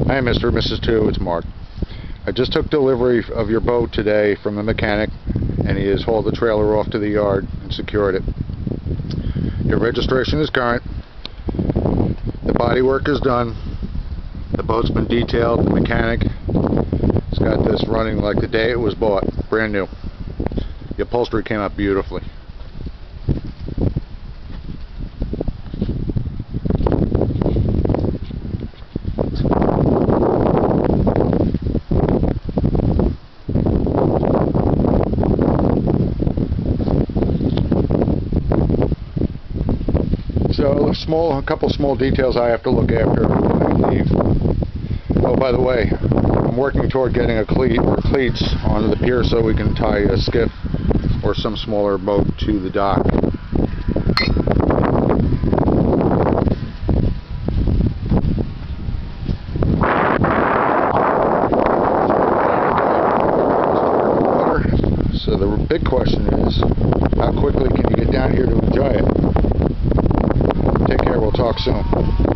Hi, Mr. and Mrs. 2, it's Mark. I just took delivery of your boat today from the mechanic, and he has hauled the trailer off to the yard and secured it. Your registration is current. The body work is done. The boat's been detailed. The mechanic has got this running like the day it was bought, brand new. The upholstery came out beautifully. So a couple small details I have to look after I leave. Oh, by the way, I'm working toward getting a cleat or cleats onto the pier so we can tie a skiff or some smaller boat to the dock. So the big question is, how quickly can you get down here to enjoy it? Take care, we'll talk soon.